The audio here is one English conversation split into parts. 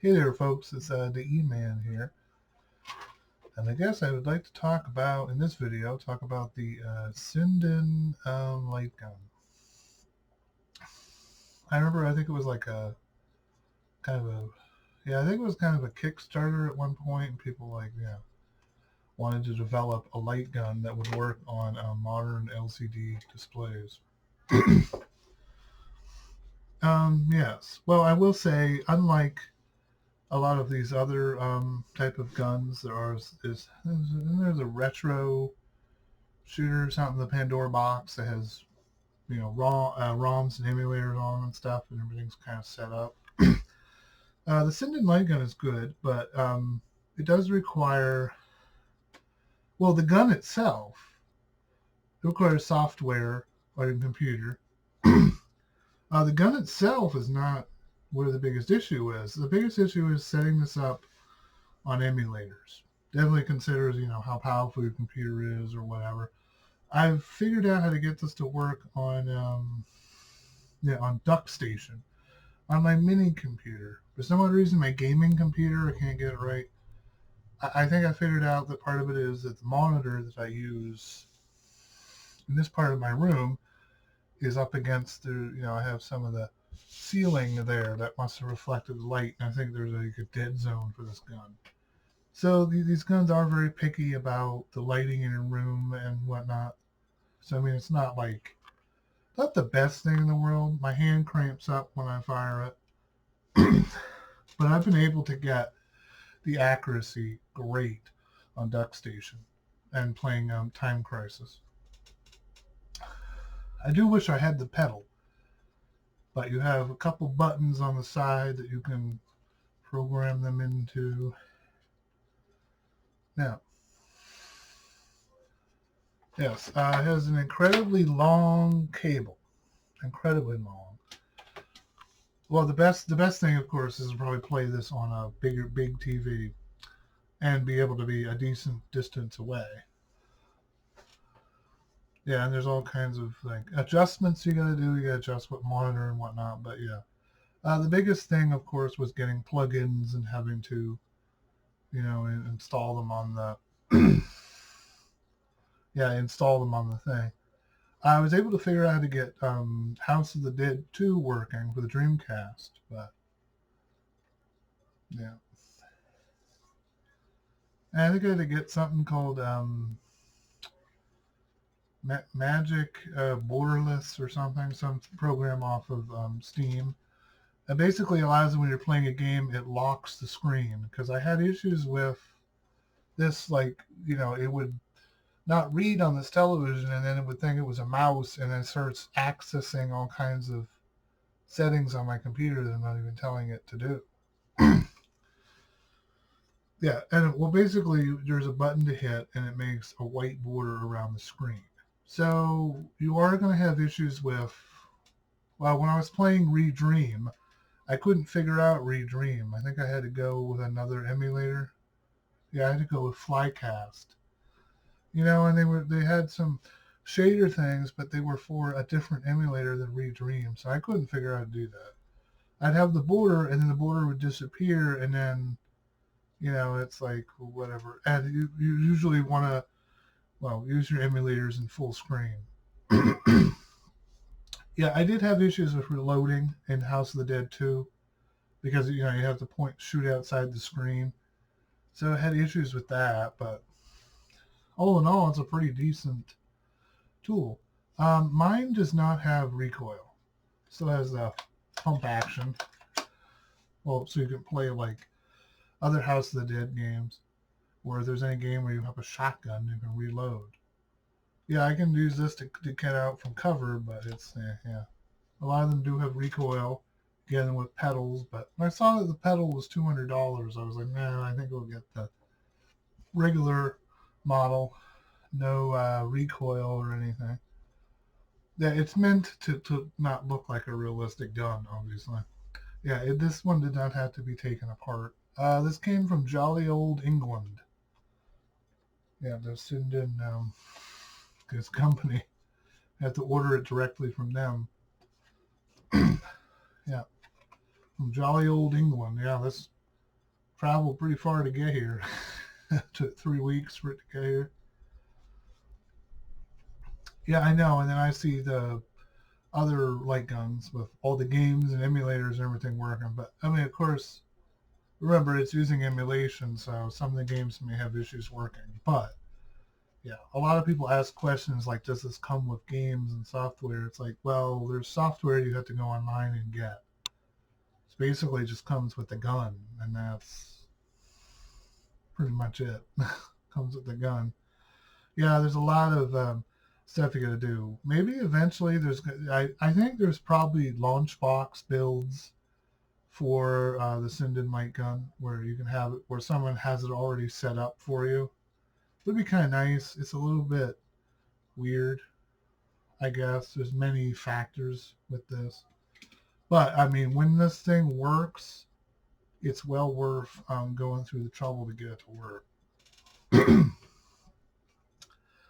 Hey there, folks. It's the E-Man here, and I guess I would like to talk about in this video the sinden light gun. I remember, I think it was like a kind of a I think it was kind of a Kickstarter at one point, and people wanted to develop a light gun that would work on modern LCD displays. Yes. Well, I will say, unlike a lot of these other type of guns, there's a retro shooters out in the Pandora box that has ROMs and emulators on them and stuff, and everything's kind of set up. The sinden light gun is good, but it does require, well, the gun itself, it requires software on your computer. The gun itself is not where the biggest issue is. The biggest issue is setting this up on emulators. Definitely considers, how powerful your computer is or whatever. I've figured out how to get this to work on DuckStation on my mini computer. For some odd reason, my gaming computer, I can't get it right. I think I figured out that part of it is that the monitor that I use in this part of my room is up against I have some of the ceiling there that must have reflected light, and I think there's like a dead zone for this gun. So these guns are very picky about the lighting in your room and whatnot. So I mean, it's not the best thing in the world. My hand cramps up when I fire it. But I've been able to get the accuracy great on DuckStation and playing Time Crisis. I do wish I had the pedal, but you have a couple buttons on the side that you can program them into. Now, yes, it has an incredibly long cable, incredibly long. Well, the best thing, of course, is to probably play this on a big TV and be able to be a decent distance away. Yeah, and there's all kinds of adjustments you got to do. You got to adjust what monitor and whatnot. But yeah, the biggest thing, of course, was getting plugins and having to, install them on the install them on the thing. I was able to figure out how to get House of the Dead 2 working for the Dreamcast, but yeah. And I think I had to get something called Magic Borderless or something, some program off of Steam. It basically allows, when you're playing a game, it locks the screen, because I had issues with this, it would not read on this television, and then it would think it was a mouse, and then it starts accessing all kinds of settings on my computer that I'm not even telling it to do. Yeah, and well, basically, there's a button to hit, and it makes a white border around the screen. So you are going to have issues with, well, when I was playing Redream, I couldn't figure out Redream. I think I had to go with another emulator. Yeah, I had to go with Flycast. And they had some shader things, but they were for a different emulator than Redream, so I couldn't figure out how to do that. I'd have the border, and then the border would disappear, and then, it's like whatever. And you usually want to, use your emulators in full screen. Yeah, I did have issues with reloading in House of the Dead 2, because, you have to shoot outside the screen. So I had issues with that, but all in all, it's a pretty decent tool. Mine does not have recoil. Still has the pump action. Well, so you can play like other House of the Dead games, or if there's any game where you have a shotgun, you can reload. Yeah, I can use this to get out from cover, but it's, yeah. A lot of them do have recoil, again, with pedals, but when I saw that the pedal was $200, I was like, nah, I think we'll get the regular model, no recoil or anything. Yeah, it's meant to not look like a realistic gun, obviously. Yeah, this one did not have to be taken apart. This came from jolly old England. Yeah, the sinden this company. I had to order it directly from them. Yeah, from jolly old England. Yeah, this traveled pretty far to get here. It took 3 weeks for it to get here. Yeah, I know. And then I see the other light guns with all the games and emulators and everything working. But I mean, of course, remember it's using emulation, so some of the games may have issues working. But yeah, a lot of people ask questions like, does this come with games and software? It's like, well, there's software you have to go online and get. It basically just comes with the gun, and that's pretty much it. Comes with the gun. Yeah, there's a lot of stuff you got to do. Maybe eventually I think there's probably launch box builds for the sinden light gun where you can have it where someone has it already set up for you. It would be kind of nice. It's a little bit weird, I guess. There's many factors with this. But, I mean, when this thing works, it's well worth going through the trouble to get it to work.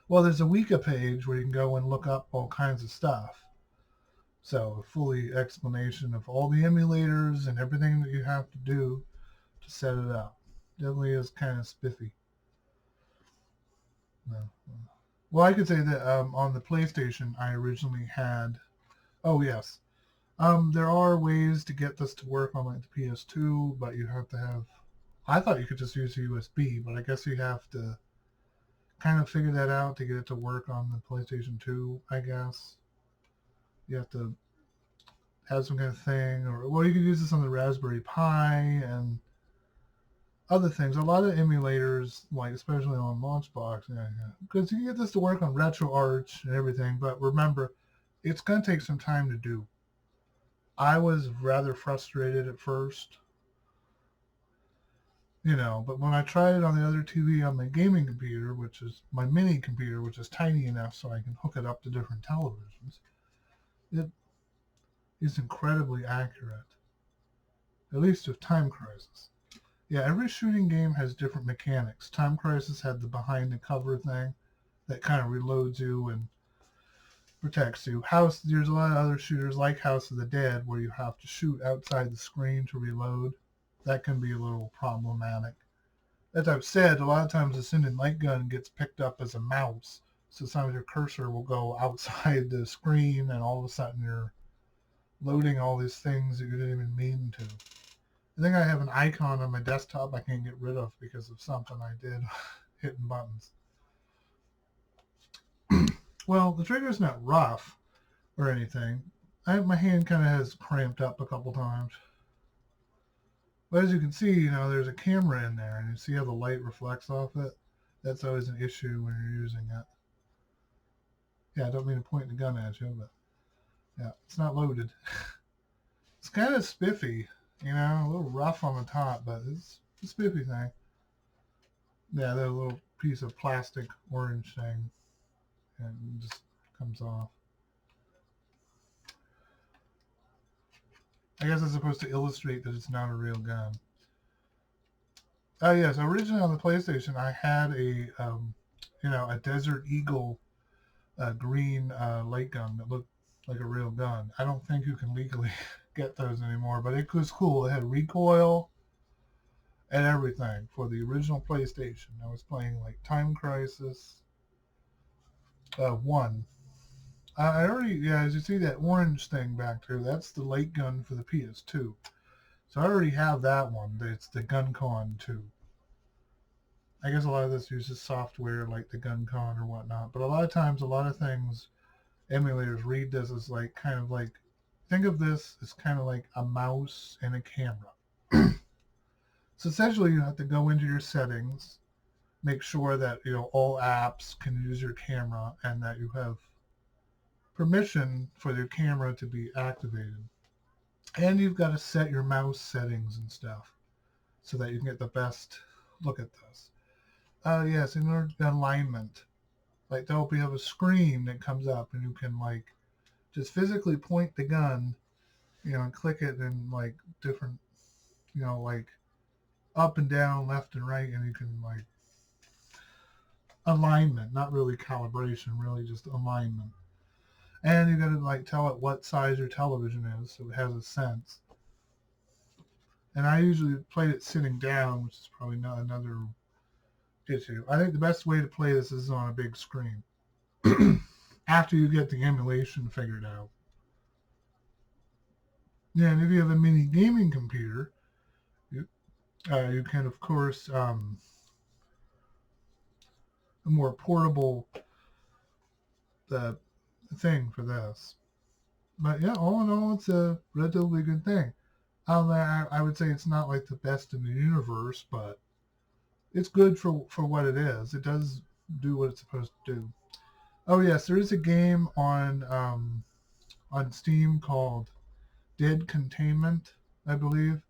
Well, there's a Wiki page where you can go and look up all kinds of stuff. So a fully explanation of all the emulators and everything that you have to do to set it up. Definitely is kind of spiffy. No. Well, I could say that on the PlayStation, I originally had. Oh yes, there are ways to get this to work on like the PS2, but you have to have. I thought you could just use a USB, but I guess you have to kind of figure that out to get it to work on the PlayStation 2. I guess you have to have some kind of thing, or well, you could use this on the Raspberry Pi and other things. A lot of emulators, like especially on Launchbox, because you can get this to work on RetroArch and everything. But remember, it's going to take some time to do. I was rather frustrated at first, but when I tried it on the other TV on my gaming computer, which is my mini computer, which is tiny enough so I can hook it up to different televisions, it is incredibly accurate, at least with Time Crisis. Yeah, every shooting game has different mechanics. Time Crisis had the behind the cover thing that kind of reloads you and protects you. There's a lot of other shooters like House of the Dead where you have to shoot outside the screen to reload. That can be a little problematic. As I've said, a lot of times the sinden light gun gets picked up as a mouse. So sometimes your cursor will go outside the screen and all of a sudden you're loading all these things that you didn't even mean to. I think I have an icon on my desktop I can't get rid of because of something I did hitting buttons. Well, the trigger's not rough or anything. My hand kind of has cramped up a couple times. But as you can see, there's a camera in there, and you see how the light reflects off it? That's always an issue when you're using it. Yeah, I don't mean to point the gun at you, but yeah, it's not loaded. It's kind of spiffy, a little rough on the top, but it's a spiffy thing. Yeah, that little piece of plastic orange thing, and it just comes off. I guess it's supposed to illustrate that it's not a real gun. Oh yes, originally on the PlayStation, I had a Desert Eagle green light gun that looked like a real gun. I don't think you can legally get those anymore, but it was cool. It had recoil and everything for the original PlayStation. I was playing like Time Crisis 1. I already, as you see that orange thing back there, that's the light gun for the PS2. So I already have that one. It's the GunCon 2. I guess a lot of this uses software like the GunCon or whatnot, but a lot of times, a lot of things, emulators read this as like kind of like, think of this as kind of like a mouse and a camera. So essentially you have to go into your settings, make sure that all apps can use your camera and that you have permission for your camera to be activated. And you've got to set your mouse settings and stuff so that you can get the best look at this. Yes, in order to alignment. Like there'll be a screen that comes up and you can like just physically point the gun, and click it in like different, like up and down, left and right, and you can like alignment, not really calibration, really just alignment. And you got to like tell it what size your television is so it has a sense. And I usually played it sitting down, which is probably not another issue. I think the best way to play this is on a big screen after you get the emulation figured out. Yeah, and if you have a mini gaming computer, you can, of course, a more portable uh, thing for this. But yeah, all in all, it's a relatively good thing. I would say it's not like the best in the universe, but it's good for what it is. It does do what it's supposed to do. Oh yes, there is a game on Steam called Dead Containment, I believe,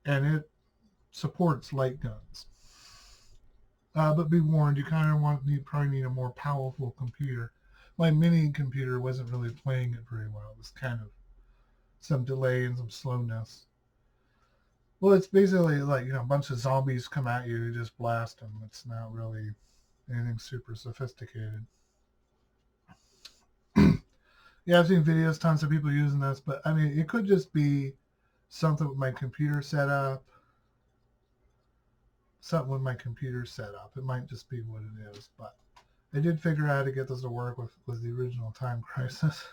and it supports light guns. But be warned, you kind of probably need a more powerful computer. My mini computer wasn't really playing it very well. It was kind of some delay and some slowness. Well, it's basically like, a bunch of zombies come at you, you just blast them. It's not really anything super sophisticated. Yeah, I've seen videos, tons of people using this, but I mean, it could just be something with my computer set up. Something with my computer set up. It might just be what it is, but I did figure out how to get this to work with the original Time Crisis,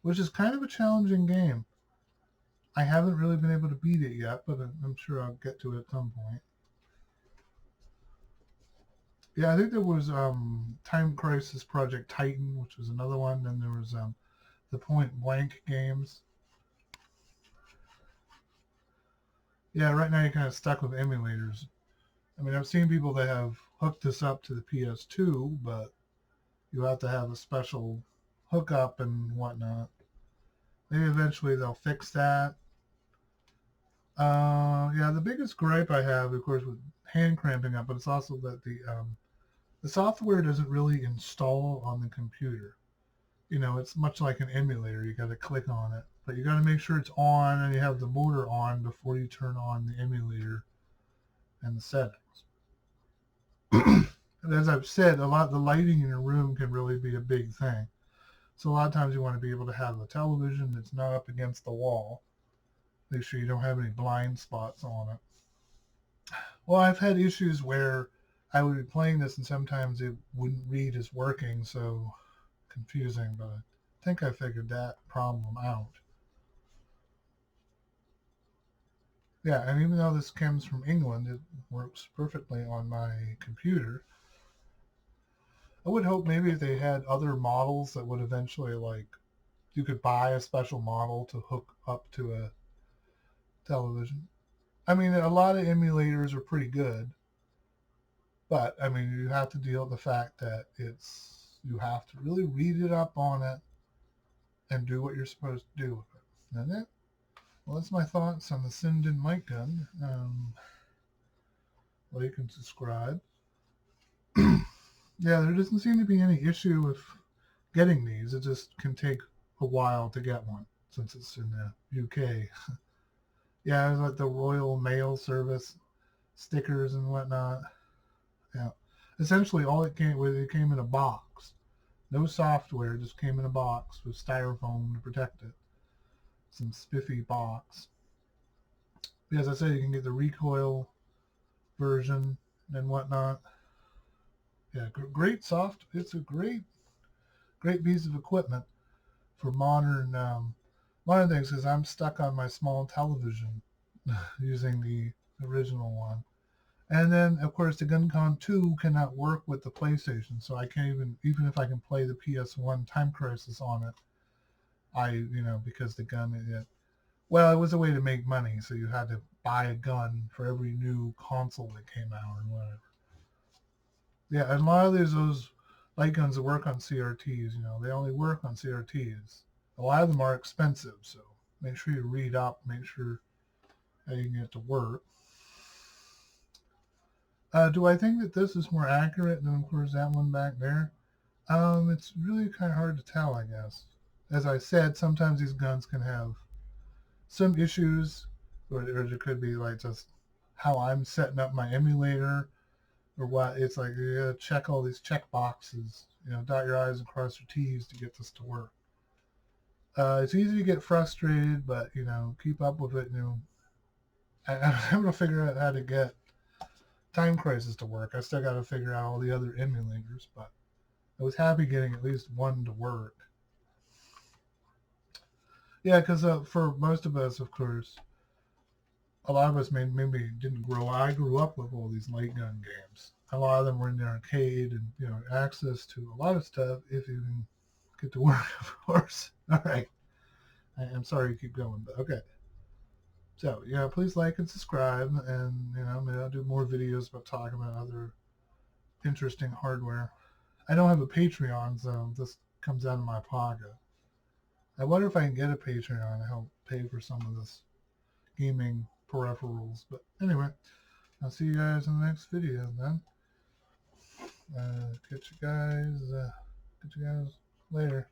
which is kind of a challenging game. I haven't really been able to beat it yet, but I'm sure I'll get to it at some point. Yeah, I think there was Time Crisis Project Titan, which was another one. Then there was the Point Blank games. Yeah, right now you're kind of stuck with emulators. I mean, I've seen people that have hooked this up to the PS2, but you have to have a special hookup and whatnot. Maybe eventually they'll fix that. Yeah, the biggest gripe I have, of course, with hand cramping up, but it's also that the software doesn't really install on the computer. It's much like an emulator. You got to click on it, but you got to make sure it's on and you have the motor on before you turn on the emulator and the settings. And as I've said, the lighting in your room can really be a big thing. So a lot of times you want to be able to have a television that's not up against the wall. Make sure you don't have any blind spots on it. Well, I've had issues where I would be playing this and sometimes it wouldn't read as working, so confusing, but I think I figured that problem out. Yeah, and even though this comes from England, it works perfectly on my computer. I would hope maybe if they had other models that would eventually, like, you could buy a special model to hook up to a television. I mean, a lot of emulators are pretty good, but I mean, you have to deal with the fact that you have to really read it up on it and do what you're supposed to do with it. Isn't it? Well, that's my thoughts on the Sinden light gun. Like and subscribe. Yeah, there doesn't seem to be any issue with getting these. It just can take a while to get one since it's in the UK. Yeah, it's like the Royal Mail Service stickers and whatnot. Yeah, essentially all it came in a box. No software, it just came in a box with styrofoam to protect it. Some spiffy box. As I said, you can get the recoil version and whatnot. Yeah, great soft. It's a great piece of equipment for modern things because I'm stuck on my small television using the original one. And then, of course, the GunCon 2 cannot work with the PlayStation, so I can't even if I can play the PS1 Time Crisis on it, because the gun, well, it was a way to make money, so you had to buy a gun for every new console that came out or whatever. Yeah, and a lot of those light guns that work on CRTs, they only work on CRTs. A lot of them are expensive, so make sure you read up, make sure how you can get it to work. Do I think that this is more accurate than, of course, that one back there? It's really kind of hard to tell, I guess. As I said, sometimes these guns can have some issues, or there could be like just how I'm setting up my emulator, or what. It's like you gotta check all these check boxes, dot your I's and cross your T's to get this to work. It's easy to get frustrated, but keep up with it. I'm having to figure out how to get Time Crisis to work. I still got to figure out all the other emulators, but I was happy getting at least one to work. Yeah, because for most of us, of course, a lot of us maybe didn't grow. I grew up with all these light gun games. A lot of them were in the arcade, and access to a lot of stuff if you can get to work, of course. All right, I'm sorry to keep going, but okay. So yeah, please like and subscribe, and maybe I'll do more videos about talking about other interesting hardware. I don't have a Patreon, so this comes out of my pocket. I wonder if I can get a Patreon to help pay for some of this gaming peripherals. But anyway, I'll see you guys in the next video then. Catch you guys later.